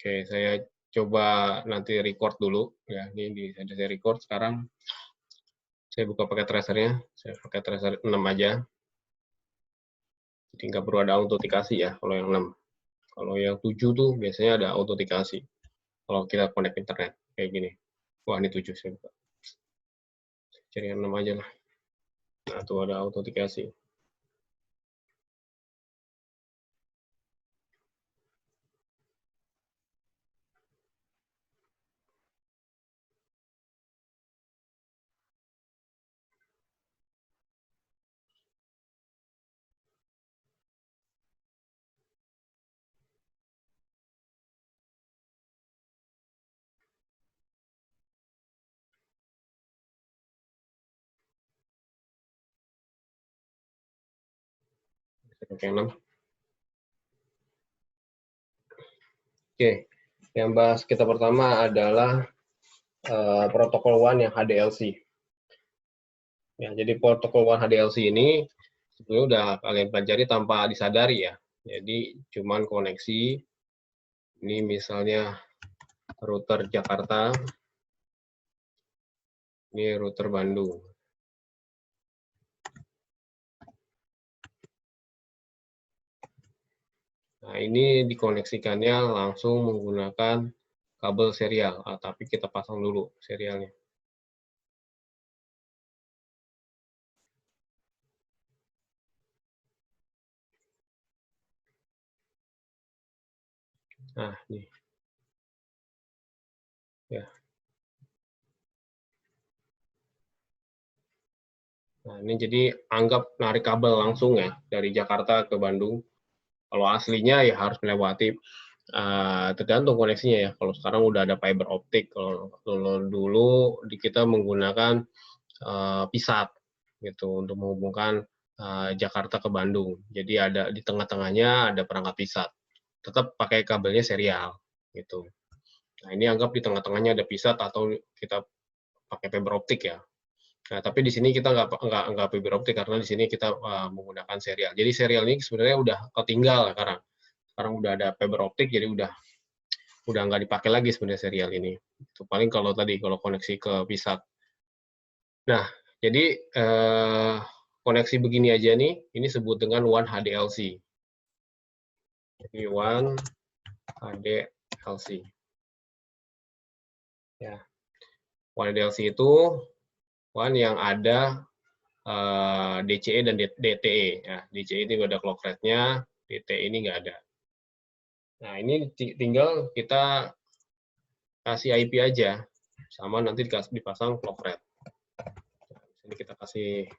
Oke, saya coba nanti record dulu ya. Ini saya record sekarang. Saya buka pakai tracernya. Saya pakai tracer 6 aja. Jadi nggak perlu ada autentikasi ya kalau yang 6. Kalau yang 7 tuh biasanya ada autentikasi. Kalau kita connect internet kayak gini. Wah, ini 7 saya buka. Cari yang 6 aja lah. Nah, tuh ada autentikasi. Oke, 6. Oke, yang bahas kita pertama adalah protokol WAN yang HDLC. Ya, jadi protokol WAN HDLC ini sebenarnya udah kalian pelajari tanpa disadari ya. Jadi cuman koneksi, ini misalnya router Jakarta, ini router Bandung. Nah, ini dikoneksikannya langsung menggunakan kabel serial, tapi kita pasang dulu serialnya. Nah, nih. Ya. Nah, ini jadi anggap narik kabel langsung ya dari Jakarta ke Bandung. Kalau aslinya ya harus melewati tergantung koneksinya ya. Kalau sekarang udah ada fiber optik. Kalau dulu kita menggunakan PISAT gitu untuk menghubungkan Jakarta ke Bandung. Jadi ada di tengah-tengahnya ada perangkat PISAT. Tetap pakai kabelnya serial gitu. Nah, ini anggap di tengah-tengahnya ada PISAT atau kita pakai fiber optik ya. Nah, tapi di sini kita nggak fiber optik karena di sini kita menggunakan serial. Jadi serial ini sebenarnya udah ketinggal sekarang. Sekarang udah ada fiber optik, jadi udah nggak dipakai lagi sebenarnya serial ini. Itu paling kalau koneksi ke PISAT. Nah, jadi koneksi begini aja nih, ini sebut dengan WAN HDLC. Jadi WAN HDLC. Ya, WAN HDLC itu WAN yang ada DCE dan DTE. Ya, DCE ini ada clock rate-nya, DTE ini nggak ada. Nah, ini tinggal kita kasih IP aja, sama nanti dipasang clock rate. Nah, ini kita kasih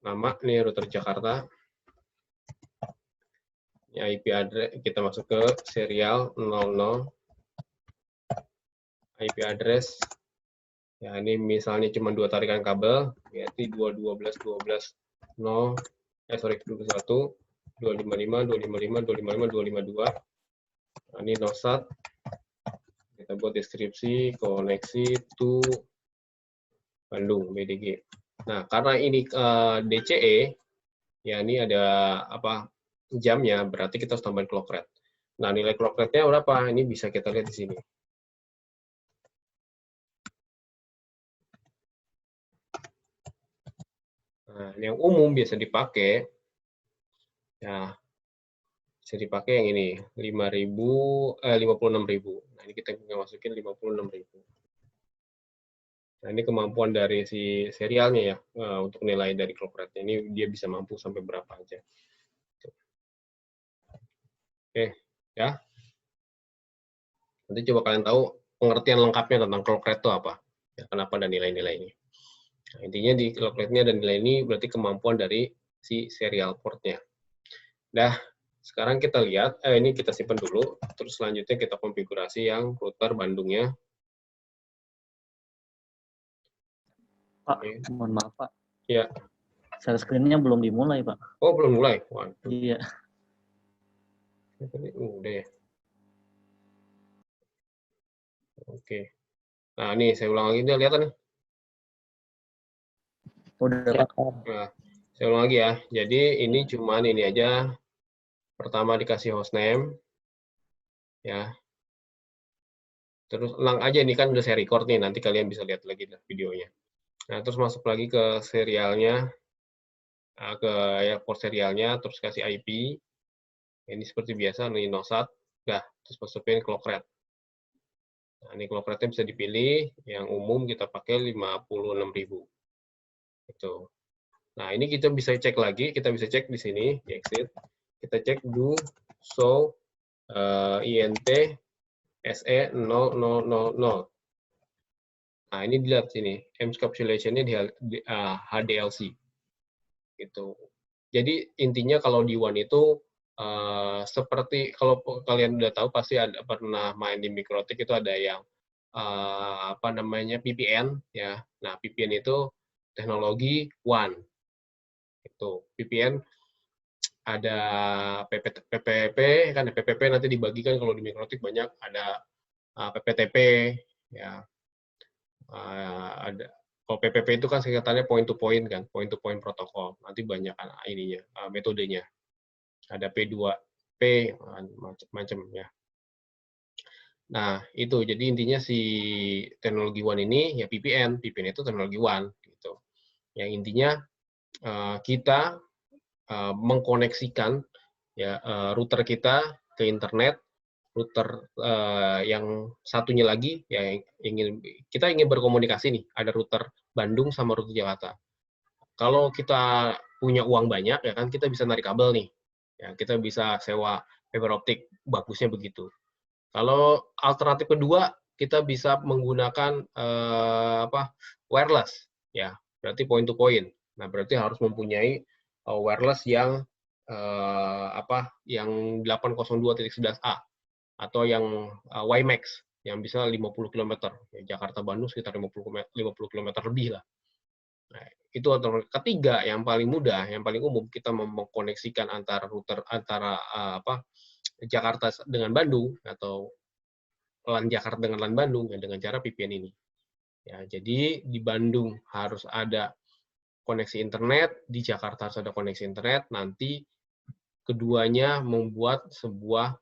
nama, nih router Jakarta. Ini IP address, kita masuk ke serial 00. IP address, ya ini misalnya cuma 2 tarikan kabel, berarti 21, 255, 255, 255, 252. Nah, ini nosat. Kita buat deskripsi koneksi to Bandung BDG. Nah, karena ini DCE, ya ini ada jamnya, berarti kita harus tambahin clock rate. Nah, nilai clock rate-nya berapa? Ini bisa kita lihat di sini. Nah, yang umum biasa dipakai, ya bisa dipakai yang ini 56.000. Nah, ini kita masukin 56.000. Nah, ini kemampuan dari si serialnya ya untuk nilai dari clock rate. Ini dia bisa mampu sampai berapa aja. Oke, ya. Nanti coba kalian tahu pengertian lengkapnya tentang clock rate itu apa. Ya, kenapa ada nilai-nilai ini. Nah, intinya di clock rate-nya dan nilai ini berarti kemampuan dari si serial port-nya. Nah, sekarang kita lihat, ini kita simpan dulu, terus selanjutnya kita konfigurasi yang router Bandungnya. Pak, mohon maaf Pak. Ya. Share screen-nya belum dimulai Pak. Oh, belum mulai? Waduh. Iya. Udah ya. Oke. Nah, ini saya ulang lagi, lihat nih. Udah Pak. Nah, saya ulang lagi ya. Jadi ini cuman ini aja Pertama dikasih hostname, ya. Terus ulang aja, ini kan udah saya record nih, nanti kalian bisa lihat lagi videonya. Nah, terus masuk lagi ke serialnya, ke ya, port serialnya, terus kasih IP. Ini seperti biasa, ini nosat. Dah, terus masukin clock rate. Nah, ini clock rate-nya bisa dipilih, yang umum kita pakai 56.000. Itu. Nah, ini kita bisa cek lagi, kita bisa cek di sini, di exit. Kita cek do show int se 0000. Nah, ini dilihat sini, encapsulation-nya di HDLC. Gitu. Jadi intinya kalau di WAN itu seperti kalau kalian udah tahu pasti pernah main di Mikrotik itu ada yang apa namanya VPN ya. Nah, VPN itu teknologi WAN. Itu VPN ada PPP kan, PPP nanti dibagikan kalau di Mikrotik banyak ada PPTP ya. Ada kalau PPP itu kan singkatannya point to point kan, point to point protokol. Nanti banyak ininya, metodenya. Ada P2P, macam-macam ya. Nah, itu jadi intinya si teknologi WAN ini ya VPN itu teknologi WAN gitu. Yang intinya kita mengkoneksikan ya router kita ke internet, router yang satunya lagi ya kita ingin berkomunikasi nih, ada router Bandung sama router Jakarta. Kalau kita punya uang banyak ya kan kita bisa narik kabel nih. Ya, kita bisa sewa fiber optik, bagusnya begitu. Kalau alternatif kedua, kita bisa menggunakan wireless, ya, berarti point to point. Nah, berarti harus mempunyai wireless yang yang 802.11a atau yang WiMAX yang bisa 50 km. Ya, Jakarta Bandung sekitar 50 km lebih lah. Nah, itu ketiga yang paling mudah, yang paling umum kita mengkoneksikan antara router antara Jakarta dengan Bandung atau LAN Jakarta dengan LAN Bandung ya, dengan cara VPN ini. Ya, jadi di Bandung harus ada koneksi internet, di Jakarta harus ada koneksi internet, nanti keduanya membuat sebuah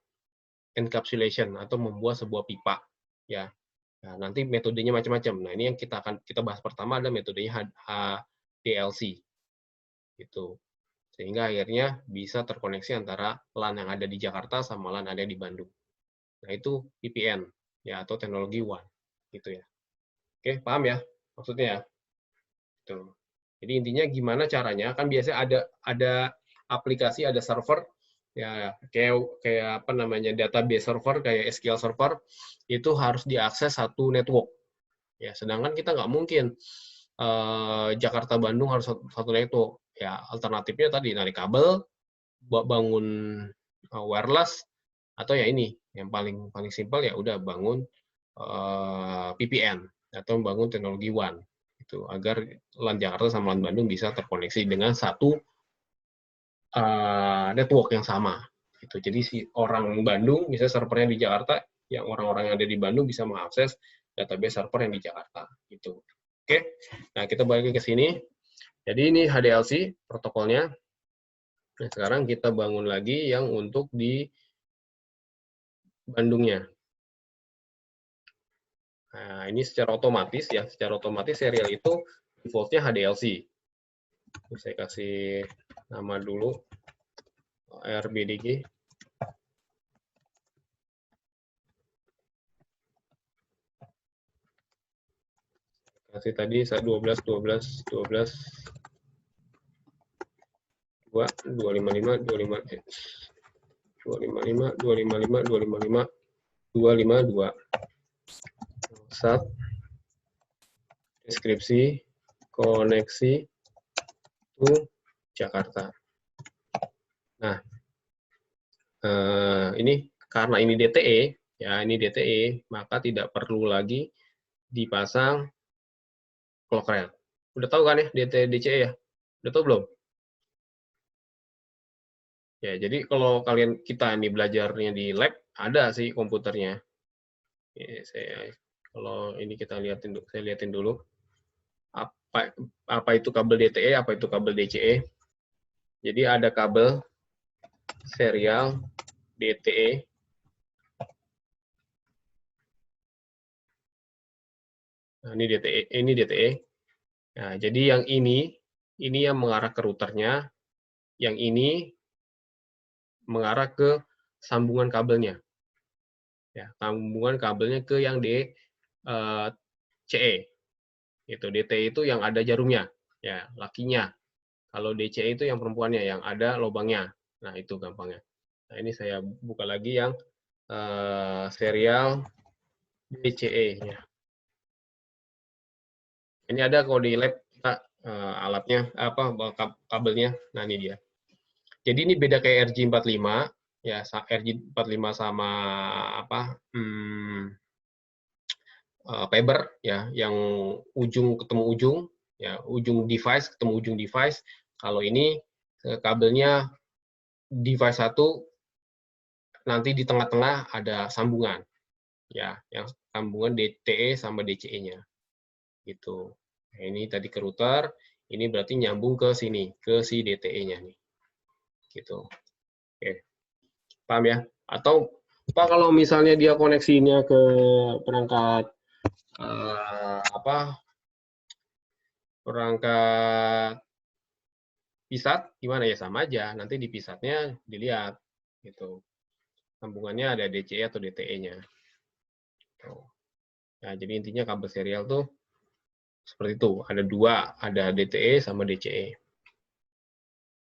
encapsulation atau membuat sebuah pipa ya. Nah, nanti metodenya macam-macam. Nah, ini yang kita bahas pertama adalah metodenya HDLC gitu. Sehingga akhirnya bisa terkoneksi antara LAN yang ada di Jakarta sama LAN yang ada di Bandung. Nah, itu VPN ya atau teknologi WAN gitu ya. Oke, paham ya maksudnya ya? Tuh. Jadi intinya gimana caranya? Kan biasanya ada aplikasi, ada server ya kayak apa namanya database server kayak SQL server itu harus diakses satu network. Ya, sedangkan kita nggak mungkin Jakarta Bandung harus satu network. Ya, alternatifnya tadi narik kabel, bangun wireless atau ya ini yang paling simpel ya udah bangun VPN atau bangun teknologi WAN itu agar LAN Jakarta sama LAN Bandung bisa terkoneksi dengan satu network yang sama gitu. Jadi si orang Bandung bisa servernya di Jakarta, yang orang-orang yang ada di Bandung bisa mengakses database server yang di Jakarta gitu. Oke. Nah, kita balik ke sini. Jadi ini HDLC protokolnya. Nah, sekarang kita bangun lagi yang untuk di Bandungnya. Nah, ini secara otomatis ya, secara otomatis serial itu default-nya HDLC. Saya kasih nama dulu RBDG. Kasih tadi 12 12 12 2 255 255 255 255 255 252 sat deskripsi koneksi to Jakarta. Nah, ini karena ini DTE ya, ini DTE maka tidak perlu lagi dipasang clock rate. Udah tahu kan ya DTE DCE ya? Udah tahu belum? Ya, jadi kalau kita ini belajarnya di lab ada sih komputernya. Ya, kalau ini saya lihatin dulu apa itu kabel DTE, apa itu kabel DCE. Jadi ada kabel serial DTE. Nah, ini DTE. Nah, jadi yang ini yang mengarah ke routernya, yang ini mengarah ke sambungan kabelnya. Ya, sambungan kabelnya ke yang DCE. Itu DTE itu yang ada jarumnya, ya, lakinya. Kalau DCE itu yang perempuannya, yang ada lubangnya. Nah, itu gampangnya. Nah, ini saya buka lagi yang serial DCE. Ya. Ini ada kalau di lab kita alatnya, kabelnya. Nah, ini dia. Jadi ini beda kayak RJ45, ya, RJ45 sama Fiber, ya, yang ujung ketemu ujung, ya, ujung device ketemu ujung device. Kalau ini kabelnya device satu, nanti di tengah-tengah ada sambungan, ya, yang sambungan DTE sama DCE-nya, gitu. Nah, ini tadi ke router, ini berarti nyambung ke sini, ke si DTE-nya nih, gitu. Oke, paham ya? Atau Pak, kalau misalnya dia koneksinya ke perangkat perangkat pisat, gimana ya, sama aja. Nanti di pisatnya dilihat, gitu. Sambungannya ada DCE atau DTE-nya. Nah, jadi intinya kabel serial tuh seperti itu. Ada dua, ada DTE sama DCE.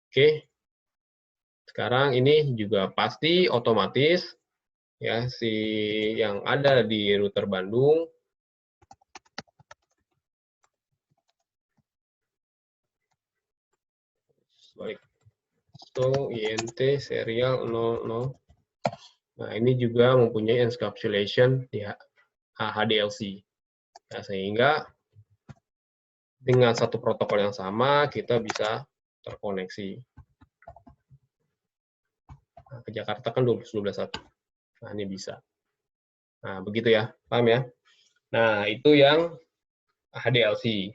Oke. Sekarang ini juga pasti otomatis, ya, si yang ada di router Bandung baik. So, INT serial 00. Nah, ini juga mempunyai encapsulation di HDLC. Nah, sehingga dengan satu protokol yang sama, kita bisa terkoneksi. Nah, ke Jakarta kan 12.1. Nah, ini bisa. Nah, begitu ya. Paham ya? Nah, itu yang HDLC.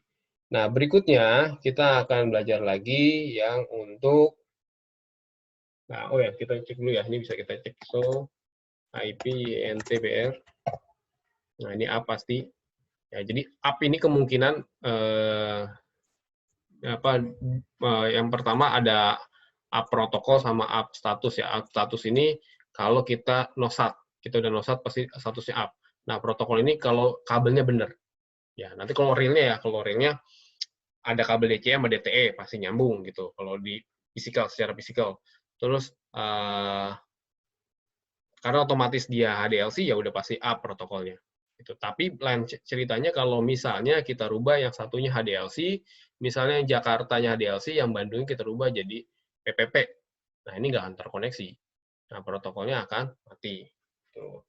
Nah, berikutnya kita akan belajar lagi yang untuk, nah, oh ya, kita cek dulu ya. Ini bisa kita cek. So, IP INTBR. Nah, ini A pasti. Ya, jadi up ini kemungkinan yang pertama ada up protokol sama up status, ya. Up status ini kalau kita nosat, kita udah nosat pasti statusnya up. Nah, protokol ini kalau kabelnya benar. Ya, nanti kalau realnya ada kabel DCE sama DTE pasti nyambung gitu. Kalau di secara fisikal. Terus karena otomatis dia HDLC, ya udah pasti up protokolnya. Gitu. Tapi lain ceritanya kalau misalnya kita rubah yang satunya HDLC, misalnya yang Jakartanya HDLC, yang Bandung kita rubah jadi PPP. Nah, ini nggak akan terkoneksi. Nah, protokolnya akan mati. Tuh.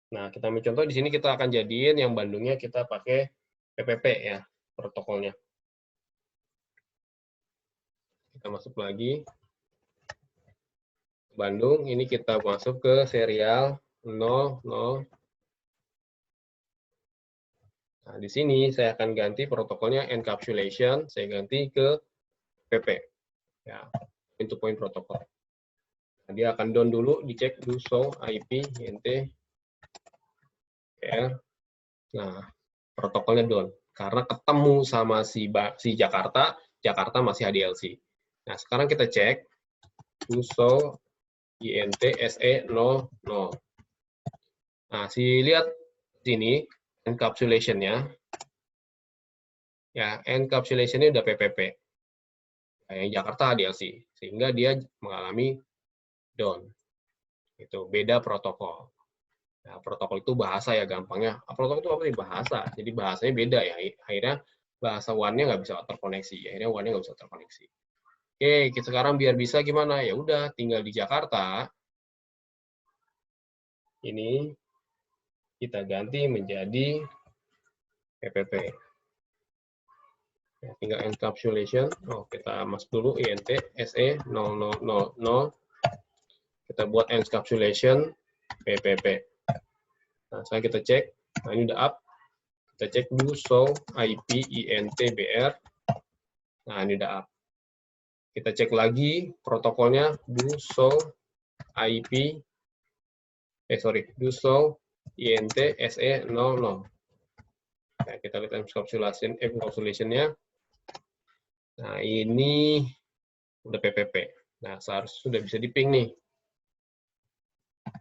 Nah, kita ambil contoh di sini kita akan jadiin yang Bandungnya kita pakai PPP, ya, protokolnya. Kita masuk lagi. Bandung, ini kita masuk ke serial 00. Nah, di sini saya akan ganti protokolnya encapsulation, saya ganti ke PP. Ya, point-to-point protokol. Nah, dia akan down dulu, dicek do show IP INT BR. Nah, protokolnya down karena ketemu sama si Jakarta masih HDLC. Nah, sekarang kita cek do show INT SE 00. Nah, lihat sini encapsulation-nya. Ya, encapsulation-nya udah PPP. Yang Jakarta HDLC, sehingga dia mengalami down. Itu beda protokol. Nah, protokol itu bahasa, ya, gampangnya. Protokol itu apa sih? Bahasa. Jadi bahasanya beda, ya. Akhirnya bahasa WAN-nya nggak bisa terkoneksi. Akhirnya WAN-nya nggak bisa terkoneksi. Oke, sekarang biar bisa gimana? Ya udah, tinggal di Jakarta. Ini kita ganti menjadi PPP. Ya, tinggal encapsulation. Oh, kita masuk dulu INT SE 0000. Kita buat encapsulation PPP. Nah, sekarang kita cek. Nah, ini udah up. Kita cek dulu show IP INT BR. Nah, ini udah up. Kita cek lagi protokolnya do show IP do show int se 00. Nah, kita lihat encapsulation-nya. Nah, ini udah PPP. Nah, seharusnya sudah bisa di-ping nih.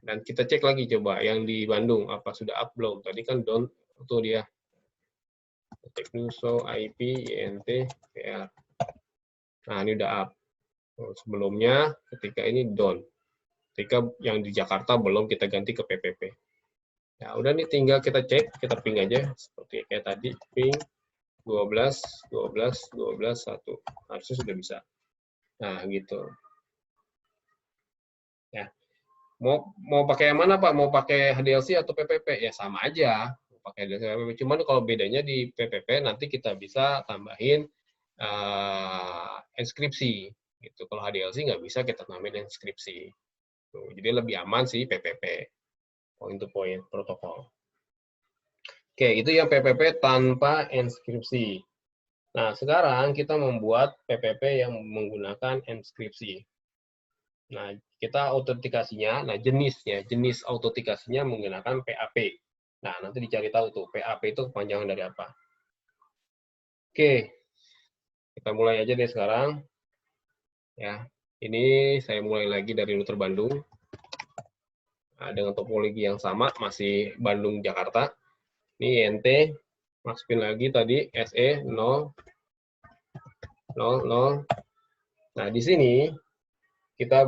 Dan kita cek lagi coba yang di Bandung apa sudah up belum? Tadi kan down tuh dia. Cek do show IP int pr. Nah, ini udah up. Sebelumnya ketika ini down. Ketika yang di Jakarta belum kita ganti ke PPP. Ya, udah nih tinggal kita cek, kita ping aja seperti kayak tadi, ping 12, 12, 12, 1. Harusnya sudah bisa. Nah, gitu. Ya. Mau pakai yang mana, Pak? Mau pakai HDLC atau PPP? Ya sama aja. Mau pakai HDLC atau PPP. Cuman kalau bedanya di PPP nanti kita bisa tambahin inskripsi. Gitu. Kalau HDLC nggak bisa kita tambahin inskripsi. Tuh, jadi lebih aman sih PPP. Point-to-point protokol. Oke, itu yang PPP tanpa inskripsi. Nah, sekarang kita membuat PPP yang menggunakan inskripsi. Nah, kita autentikasinya, nah jenis autentikasinya menggunakan PAP. Nah, nanti dicari tahu tuh, PAP itu kepanjangan dari apa. Oke, kita mulai aja deh sekarang. Ya, ini saya mulai lagi dari router Bandung. Nah, dengan topologi yang sama, masih Bandung-Jakarta. Ini INT, masukin lagi tadi SE 0, 0, 0. Nah, di sini kita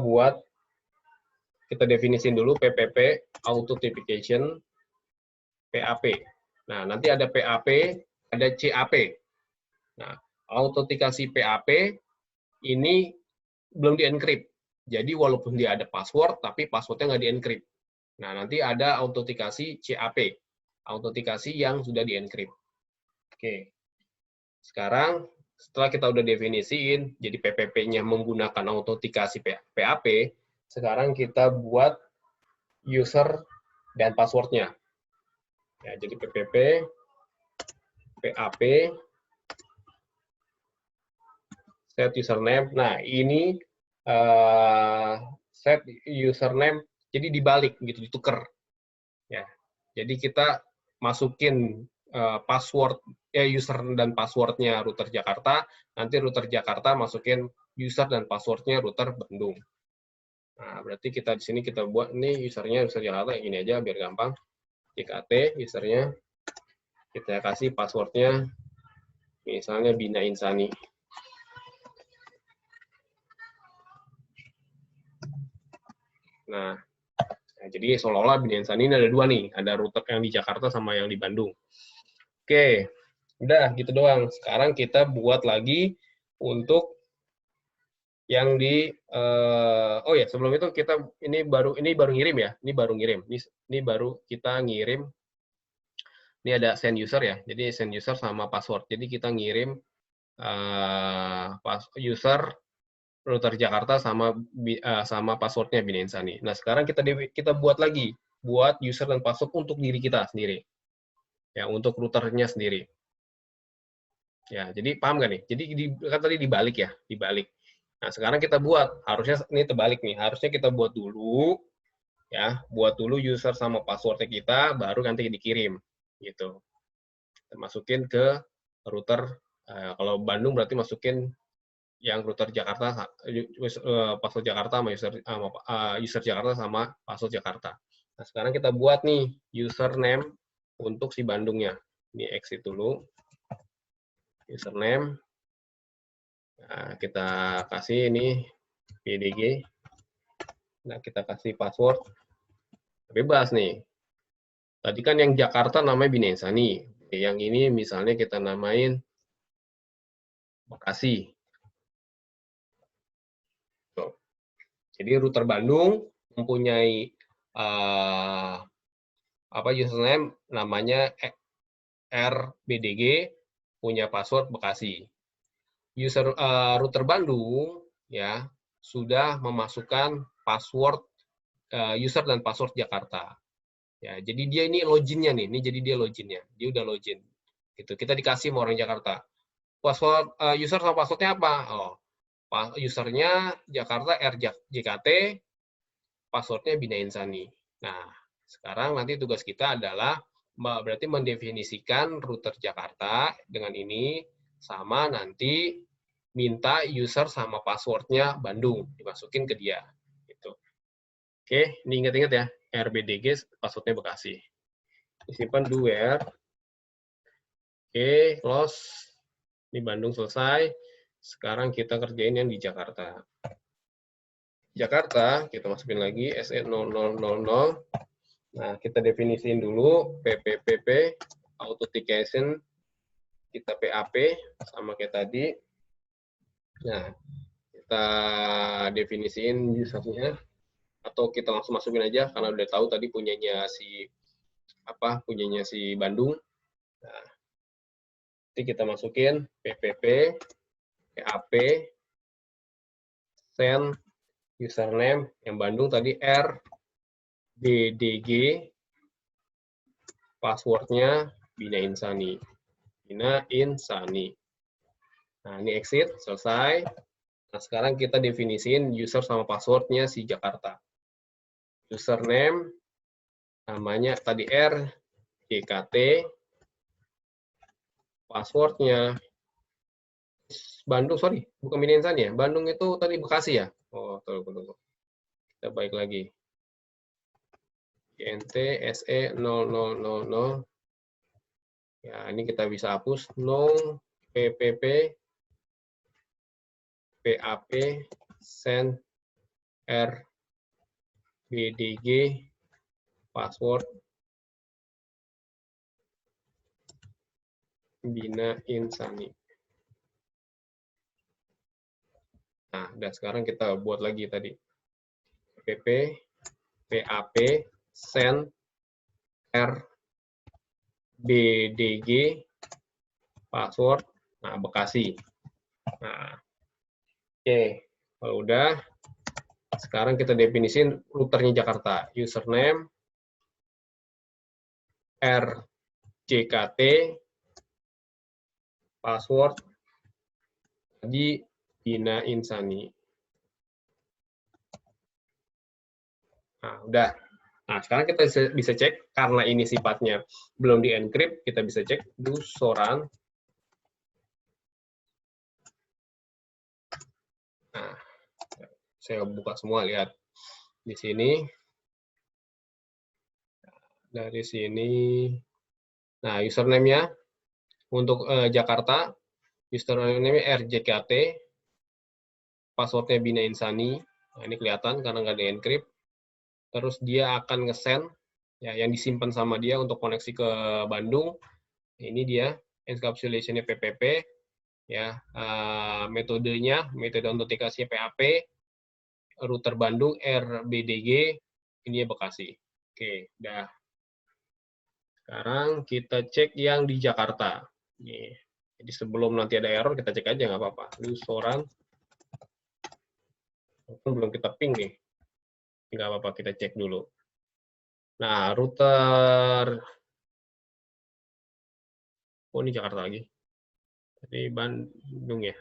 definisin dulu PPP, authentication, PAP. Nah, nanti ada PAP, ada CAP. Nah, autentikasi PAP ini belum di-encrypt. Jadi, walaupun dia ada password, tapi passwordnya nggak di-encrypt. Nah, nanti ada autentikasi CAP, autentikasi yang sudah di-encrypt. Oke. Sekarang, setelah kita udah definisiin, jadi PPP-nya menggunakan autentikasi PAP, sekarang kita buat user dan password-nya. Ya, jadi PPP, PAP, set username. Nah, ini set username, jadi dibalik, gitu, ditukar. Ya, jadi kita masukin password, user dan password-nya router Jakarta, nanti router Jakarta masukin user dan password-nya router Bandung. Nah, berarti kita di sini kita buat ini usernya user Jakarta, ini aja biar gampang. JKT usernya, kita kasih passwordnya, misalnya Bina Insani. Nah, jadi seolah-olah Bina Insani ini ada dua nih, ada router yang di Jakarta sama yang di Bandung. Oke, udah gitu doang. Sekarang kita buat lagi untuk yang di oh ya, sebelum itu kita ini baru ngirim ya. Ini baru ngirim. Ini baru kita ngirim. Ini ada send user ya. Jadi send user sama password. Jadi kita ngirim user router Jakarta sama passwordnya Bina Insani. Nah, sekarang kita buat lagi buat user dan password untuk diri kita sendiri. Ya, untuk routernya sendiri. Ya, jadi paham nggak nih? Jadi kan tadi dibalik ya, dibalik. Nah, sekarang kita buat, harusnya ini terbalik nih, harusnya kita buat dulu, ya, buat dulu user sama passwordnya kita, baru nanti dikirim, gitu. Kita masukin ke router, kalau Bandung berarti masukin yang router Jakarta, password Jakarta sama user Jakarta sama password Jakarta. Nah, sekarang kita buat nih username untuk si Bandungnya. Ini exit dulu. Username. Nah, kita kasih ini PDG. Nah, kita kasih password. Bebas nih. Tadi kan yang Jakarta namanya Bina Insani. Yang ini misalnya kita namain Bekasi. Jadi router Bandung mempunyai username namanya RBDG, punya password Bekasi. Router Bandung ya sudah memasukkan password user dan password Jakarta. Ya, jadi dia ini loginnya nih, ini jadi dia loginnya, dia udah login. Gitu. Kita dikasih sama orang Jakarta. Password user sama passwordnya apa? Oh, Usernya Jakarta RJKT, passwordnya Bina Insani. Nah, sekarang nanti tugas kita adalah berarti mendefinisikan router Jakarta dengan ini, sama nanti minta user sama passwordnya Bandung dimasukin ke dia. Gitu. Oke, ini ingat-ingat ya, RBDG passwordnya Bekasi. Disimpan do where. Oke, close. Ini Bandung selesai. Sekarang kita kerjain yang di Jakarta. Jakarta, kita masukin lagi SE0000. Nah, kita definisiin dulu PPPP, authentication, kita PAP, sama kayak tadi. Nah, kita definisiin usernya, atau kita langsung masukin aja, karena udah tahu tadi punyanya si Bandung. Nah, nanti kita masukin PPP, PAP, send, username, yang Bandung tadi RBDG, passwordnya Bina Insani. Bina Insani. Nah, ini exit, selesai. Nah, sekarang kita definisiin user sama passwordnya si Jakarta. Username, namanya tadi RJKT, passwordnya Bandung, sorry, bukan Bina Insani ya. Bandung itu tadi Bekasi ya. Oh, tunggu. Kita balik lagi. INT SE0000. Ya, ini kita bisa hapus. No PPP PAP send RBDG password Bina Insani. Nah, dan sekarang kita buat lagi tadi. PPP PAP send RBDG password Bekasi. Nah, oke, kalau udah, sekarang kita definisin routernya Jakarta. Username RJKT, password tadi Bina Insani. Nah, udah. Nah, sekarang kita bisa cek, karena ini sifatnya belum di-encrypt, kita bisa cek do soran. Nah, saya buka semua, lihat. Di sini. Dari sini. Nah, username-nya untuk Jakarta, username-nya RJKT, passwordnya Bina Insani. Nah, ini kelihatan karena nggak di-encrypt. Terus dia akan nge-send, ya, yang disimpan sama dia untuk koneksi ke Bandung. Ini dia, encapsulation-nya PPP, ya, metode autentikasinya PAP, router Bandung RBDG, ini Bekasi. Oke, udah. Sekarang kita cek yang di Jakarta. Nih. Jadi sebelum nanti ada error, kita cek aja, nggak apa-apa. Lu soran, belum kita ping nih. Nggak apa-apa, kita cek dulu. Nah, router, oh ini Jakarta lagi. Jadi Bandung ya.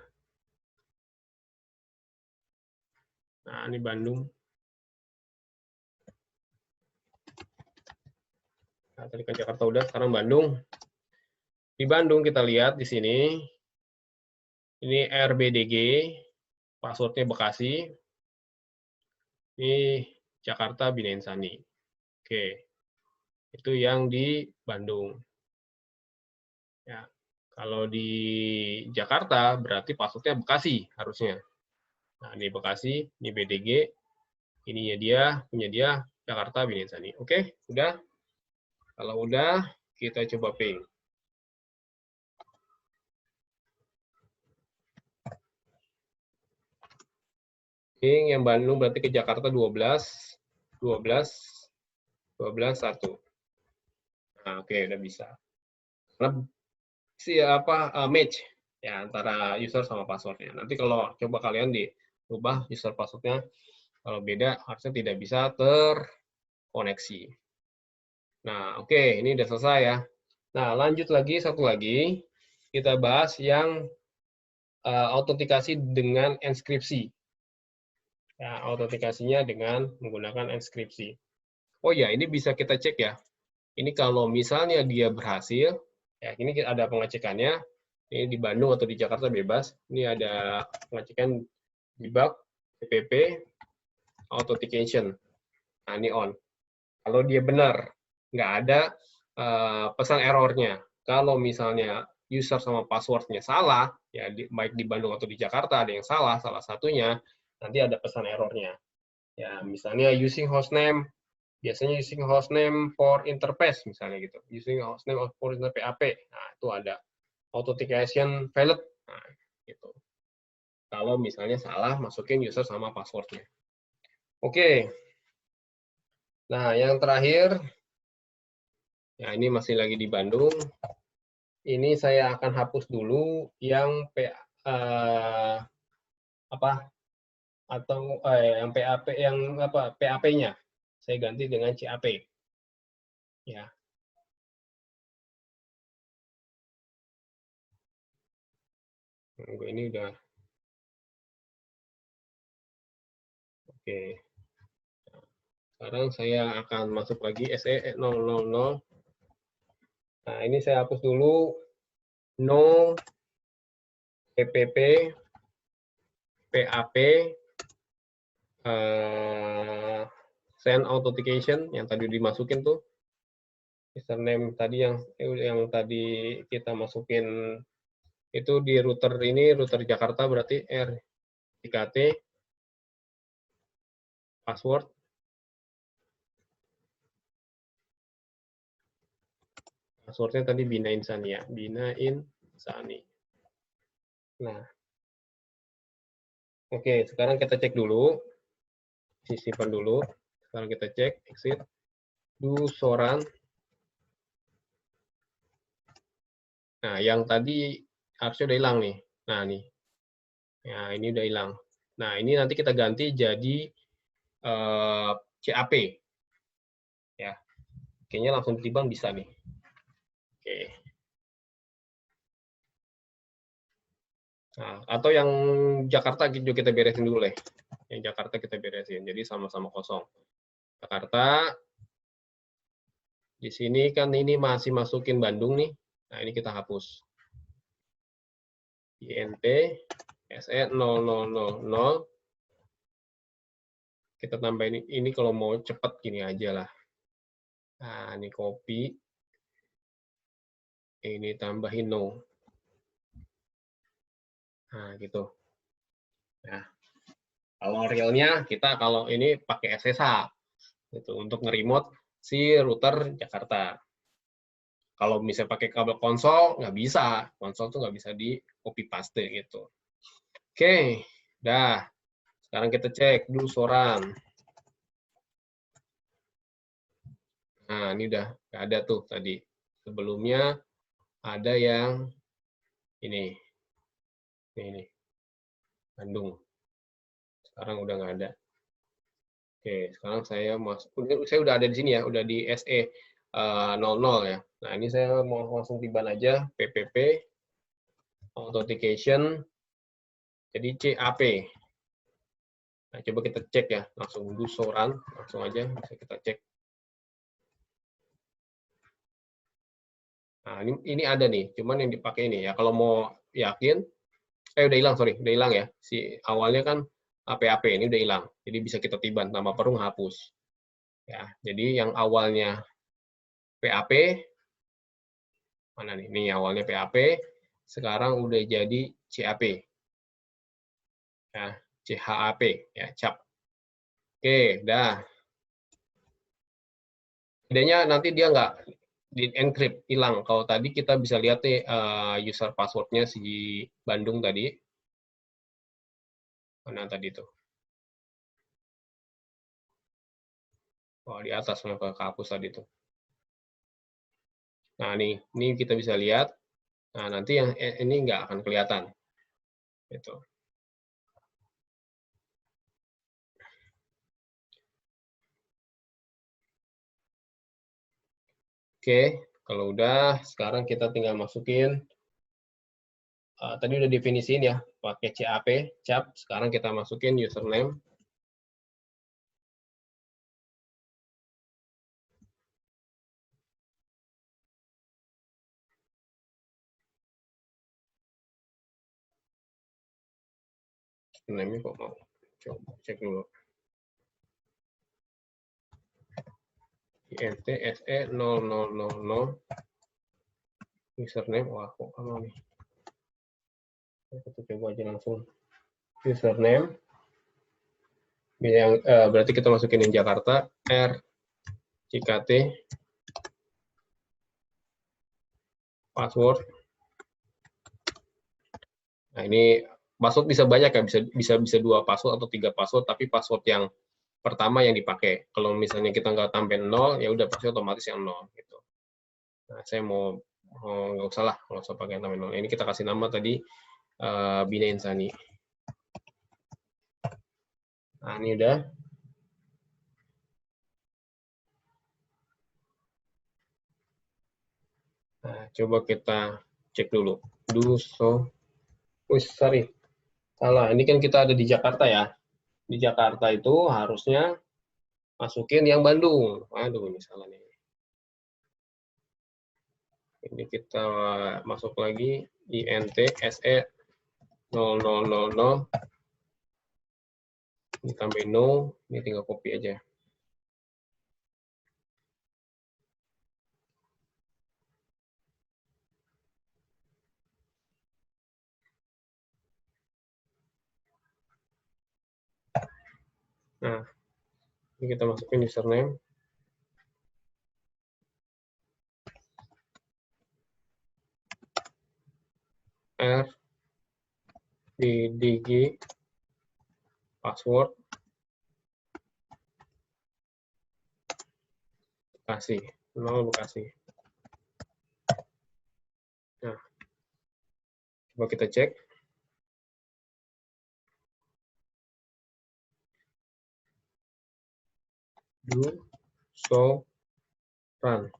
Nah, ini Bandung. Nah, tadi kan Jakarta udah, sekarang Bandung. Di Bandung kita lihat di sini. Ini RBDG, passwordnya Bekasi. Ini Jakarta Bina Insani. Oke. Itu yang di Bandung. Ya. Kalau di Jakarta berarti passwordnya Bekasi harusnya. Nah, ini Bekasi, ini BDG, ini ya dia, punya dia, Jakarta Bina Insani. Oke, udah. Kalau udah, kita coba ping. Ping yang Bandung berarti ke Jakarta 12, 1. Nah, oke, udah bisa. Karena match ya antara user sama passwordnya. Nanti kalau coba kalian dirubah user passwordnya, kalau beda harusnya tidak bisa terkoneksi. Nah, oke, ini udah selesai ya. Nah, lanjut lagi, satu lagi. Kita bahas yang autentikasi dengan enskripsi. Ya, autentikasinya dengan menggunakan enskripsi. Oh ya, ini bisa kita cek ya. Ini kalau misalnya dia berhasil, ya ini ada pengecekannya. Ini di Bandung atau di Jakarta bebas. Ini ada pengecekan debug, PPP, authentication. Nah, ini on. Kalau dia benar, nggak ada pesan errornya. Kalau misalnya user sama passwordnya salah, ya baik di Bandung atau di Jakarta ada yang salah satunya, nanti ada pesan errornya. Ya, misalnya using hostname, biasanya using hostname for interface misalnya gitu. Using hostname for interface PAP. Nah, itu ada authentication valid. Nah, gitu. Kalau misalnya salah masukin user sama passwordnya. Oke. Nah, yang terakhir, ya ini masih lagi di Bandung. Ini saya akan hapus dulu yang yang PAP yang PAP-nya. Saya ganti dengan CAP. Ya. Ini udah. Oke. Sekarang saya akan masuk lagi SE000. Nah, ini saya hapus dulu no PPP PAP send authentication yang tadi dimasukin tuh username tadi yang tadi kita masukin itu di router ini, router Jakarta berarti R3KT password passwordnya tadi Bina Insani ya, Bina Insani. Nah, oke, sekarang kita cek dulu, simpan dulu. Sekarang kita cek exit, do soran. Nah, yang tadi harusnya udah hilang nih. Nah, nih. Ya, ini udah hilang. Nah, ini nanti kita ganti jadi CAP. Ya. Kayaknya langsung ditiban bisa nih. Oke. Nah, atau yang Jakarta juga kita beresin dulu deh. Yang Jakarta kita beresin. Jadi sama-sama kosong. Jakarta. Di sini kan ini masih masukin Bandung nih. Nah, ini kita hapus. INT SE0000. Kita tambahin ini kalau mau cepat gini aja lah. Nah, ini copy. Ini tambahin no. Nah, gitu. Nah, kalau realnya kita kalau ini pakai SSH gitu untuk nge-remote si router Jakarta. Kalau misalnya pakai kabel konsol nggak bisa, konsol tuh nggak bisa di copy paste gitu. Oke, dah. Sekarang kita cek dulu soran. Nah, ini udah nggak ada tuh tadi. Sebelumnya ada yang ini, Bandung. Sekarang udah nggak ada. Oke, sekarang saya udah ada di sini ya, udah di SE 00 ya. Nah, ini saya mau langsung tiban aja PPP authentication jadi CAP. Nah, coba kita cek ya, langsung do soran, langsung aja bisa kita cek. Nah, ini ada nih, cuman yang dipakai ini ya. Kalau mau yakin, udah hilang, sorry, udah hilang ya. Si awalnya kan PAP ini udah hilang, jadi bisa kita tiban tanpa perlu hapus. Ya, jadi yang awalnya PAP mana nih? Ini awalnya PAP, sekarang udah jadi CAP. Ya, CHAP ya, CAP. Oke, dah. Bedanya nanti dia nggak di encrypt, hilang. Kalau tadi kita bisa lihat nih user passwordnya si Bandung tadi. Mana tadi tuh? Oh, di atas ke hapus tadi tuh. Nah, ini kita bisa lihat. Nah, nanti yang ini nggak akan kelihatan. Gitu. Oke, kalau udah, sekarang kita tinggal masukin tadi udah definisiin ya, pakai cap. Sekarang kita masukin username. Username kok mau? Coba cek dulu. INTSE0000 username. Wah, kok kamu nih? Kita coba aja langsung. Username. Yang berarti kita masukin yang Jakarta, R, CKT, password. Nah, ini password bisa banyak ya, bisa 2 password atau 3 password, tapi password yang pertama yang dipakai. Kalau misalnya kita nggak tambahin 0, ya udah pasti otomatis yang 0 gitu. Nah, saya mau nggak usah pakai tambahin 0. Ini kita kasih nama tadi Bina Insani. Nah, ini udah. Nah, coba kita cek dulu. Sorry. Salah, ini kan kita ada di Jakarta ya. Di Jakarta itu harusnya masukin yang Bandung. Aduh, ini salah nih. Ini kita masuk lagi INTSE 0000. Ini tambahin no, ini tinggal copy aja. Nah, ini kita masukin username. R, DG, password, Bekasi, 0 Bekasi. Nah, coba kita cek. Do, show, run.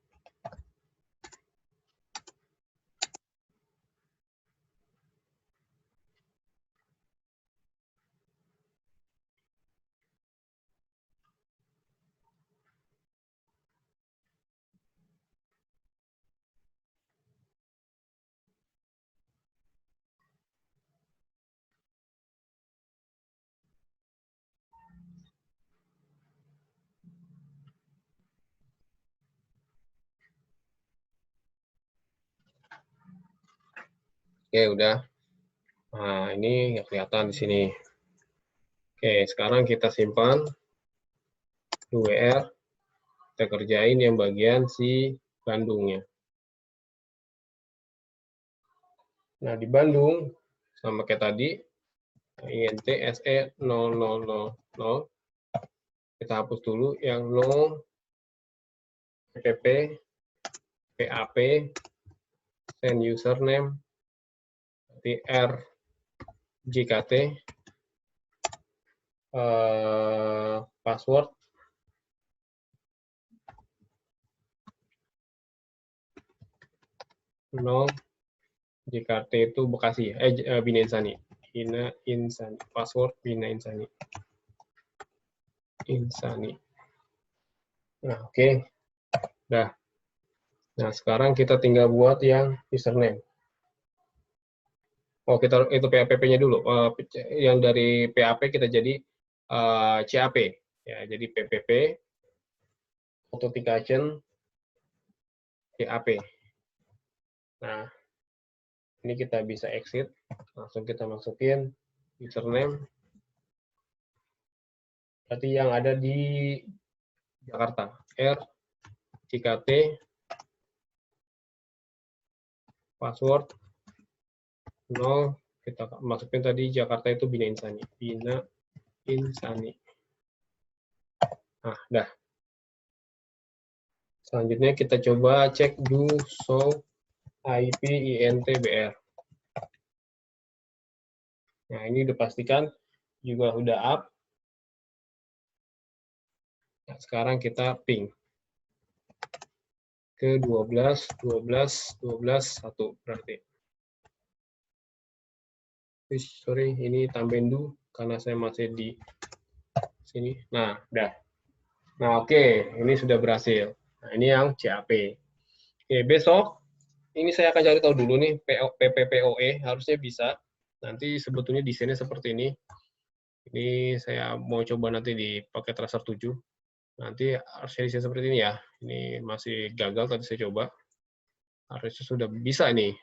Oke, udah. Nah, ini nggak kelihatan di sini. Oke, sekarang kita simpan WR. Kita kerjain yang bagian si Bandungnya. Nah, di Bandung, sama kayak tadi, INTSE 0000. Kita hapus dulu yang no, PPP, PAP, send username, nanti R, JKT, password, no, JKT itu Bekasi, Bina Insani. Bina Insani, password Bina Insani. Nah, oke. Dah. Nah, sekarang kita tinggal buat yang username. Oh, kita itu PAPP-nya dulu. Yang dari PAP kita jadi CAP. Ya, jadi PPP, authentication, CAP. Nah, ini kita bisa exit. Langsung kita masukin username. Berarti yang ada di Jakarta. R, CKT, password, 0, kita masukin tadi Jakarta itu Bina Insani. Bina Insani. Nah, dah. Selanjutnya kita coba cek do show IP INTBR. Nah, ini udah pastikan juga udah up. Nah, sekarang kita ping ke 12, 12, 12, 1 berarti. Sorry, ini tambahin dulu karena saya masih di sini. Nah, udah. Nah, oke, ini sudah berhasil. Nah, ini yang CAP. Oke, besok ini saya akan cari tahu dulu nih PPPoE harusnya bisa. Nanti sebetulnya desainnya seperti ini. Ini saya mau coba nanti di paket Raster 7. Nanti harusnya desain seperti ini ya. Ini masih gagal tadi saya coba. Harusnya sudah bisa nih.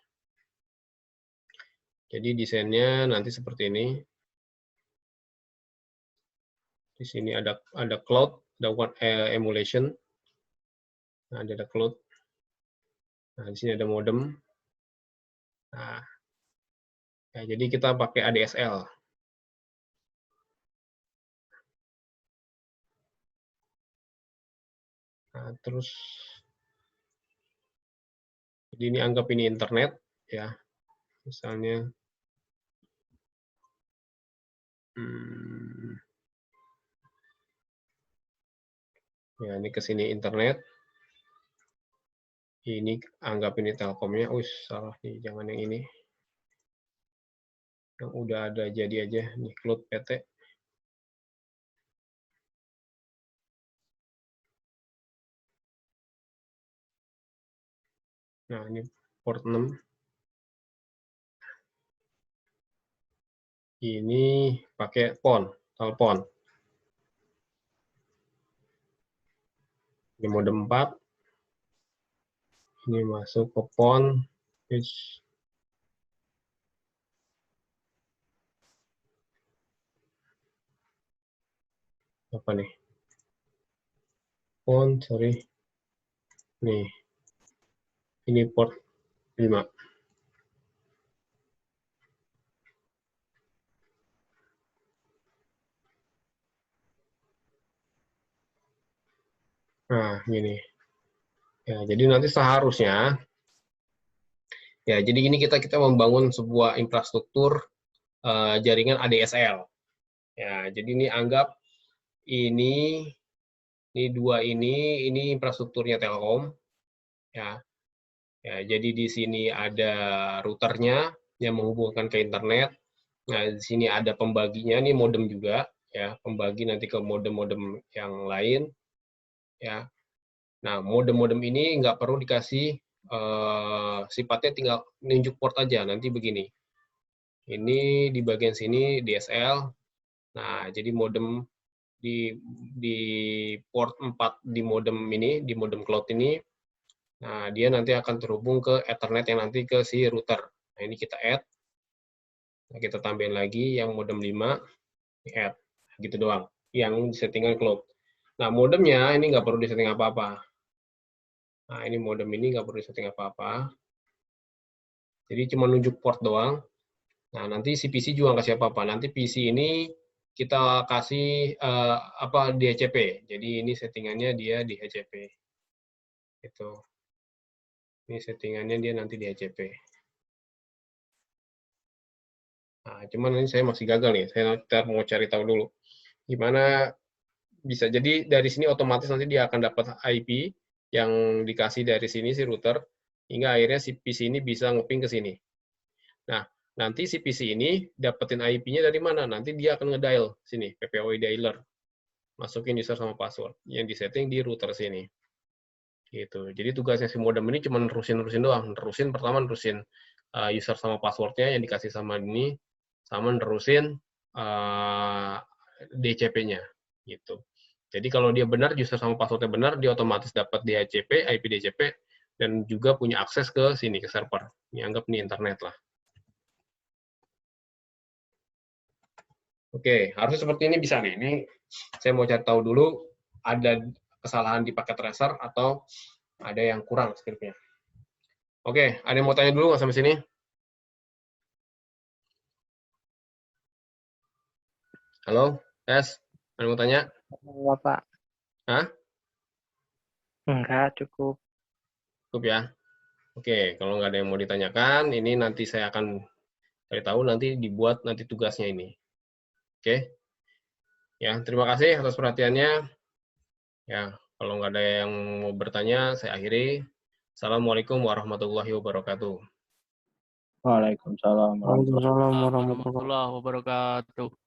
Jadi desainnya nanti seperti ini. Di sini ada cloud, ada one emulation. Nah, ada cloud. Nah, di sini ada modem. Nah, ya, jadi kita pakai ADSL. Nah, terus jadi ini anggap ini internet ya. Misalnya ya ini ke sini internet. Ini anggap ini Telkomnya. Salah nih, jangan yang ini. Yang udah ada jadi aja nih cloud PT. Nah, ini port 6. Ini pakai telepon. Ini modem 4. Ini masuk ke PON. Apa nih? PON, sorry. Nih. Ini port 5. Nah, gini. Ya, jadi nanti seharusnya ya, jadi ini kita membangun sebuah infrastruktur jaringan ADSL. Ya, jadi ini anggap ini dua ini infrastrukturnya Telkom. Ya, ya, jadi di sini ada routernya yang menghubungkan ke internet. Nah, di sini ada pembaginya, ini modem juga, ya, pembagi nanti ke modem-modem yang lain, ya. Nah, modem-modem ini nggak perlu dikasih sifatnya tinggal nunjuk port aja, nanti begini. Ini di bagian sini DSL. Nah, jadi modem di port 4 di modem ini, di modem cloud ini. Nah, dia nanti akan terhubung ke Ethernet yang nanti ke si router. Nah, ini kita add. Nah, kita tambahin lagi yang modem 5, add. Gitu doang. Yang settingan cloud. Nah, modemnya ini nggak perlu disetting apa-apa. Nah, ini modem ini nggak perlu disetting apa-apa. Jadi cuma nunjuk port doang. Nah, nanti si PC juga nggak kasih apa-apa. Nanti PC ini kita kasih DHCP. Jadi ini settingannya dia di DHCP. Itu. Ini settingannya dia nanti di DHCP. Nah, cuman ini saya masih gagal nih. Saya mau cari tahu dulu. Gimana bisa. Jadi dari sini otomatis nanti dia akan dapat IP yang dikasih dari sini si router, hingga akhirnya si PC ini bisa ngeping ke sini. Nah, nanti si PC ini dapetin IP-nya dari mana? Nanti dia akan ngedial sini, PPOE dialer. Masukin user sama password yang disetting di router sini. Gitu. Jadi tugasnya si modem ini cuma nerusin doang. Pertama nerusin user sama passwordnya yang dikasih sama ini, sama nerusin DCP-nya. Gitu. Jadi kalau dia benar, user sama passwordnya benar, dia otomatis dapat DHCP, IP DHCP, dan juga punya akses ke sini, ke server. Ini anggap nih internet lah. Oke, harusnya seperti ini bisa nih. Ini saya mau cari tahu dulu, ada kesalahan di paket tracer atau ada yang kurang skripnya. Oke, ada yang mau tanya dulu nggak sampai sini? Halo, Tes? Ada yang mau tanya? Bapak. Hah? Enggak, cukup. Cukup ya? Oke, kalau nggak ada yang mau ditanyakan, ini nanti saya akan cari tahu, nanti dibuat nanti tugasnya ini. Oke? Ya, terima kasih atas perhatiannya. Ya, kalau nggak ada yang mau bertanya, saya akhiri. Assalamualaikum warahmatullahi wabarakatuh. Waalaikumsalam warahmatullahi Waalaikumsalam warahmatullahi warahmatullahi wabarakatuh.